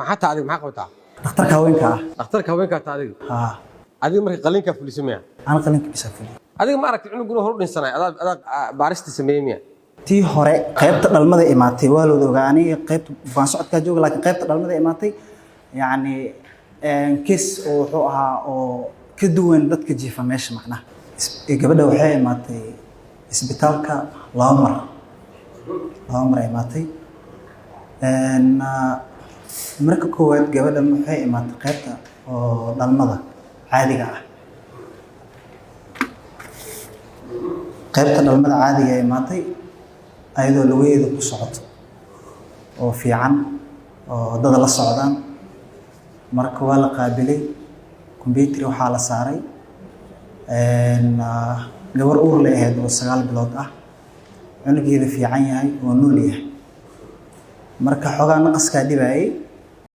maxaa taadiga maxaa qabtaa dhakhtarka haweenka ah dhakhtarka haweenka taadiga ha adiga markii qalinka fulisamaya aan qalinka bisa fuliyo adiga ma aragtay cunuguna hor dhinsanay adag baarista sameeyay tii hore qaybta dhalmada imaatay waa loo ogaa aniga qaybta baan socodka jooga laakiin qaybta dhalmada imaatay yani kiis oo wuxuu ahaa oo ka duwan dadka jiifa meesha macnaha gabadha waxay imaatay isbitaalka laba mar imaatay marka koowaad gabadha waxay imaatay qaybta oo dhalmada caadiga ah qaybta dhalmada caadiga ay imaatay ayadoo lugeeda ku socoto oo fiican oo dad la socdaan marka waa la qaabilay computer waxaa la saaray gabar uur la ahayd oo 9 bilood ah cunugeeda fiican yahay oo nool yahay marka xogaa naqaska dhibayay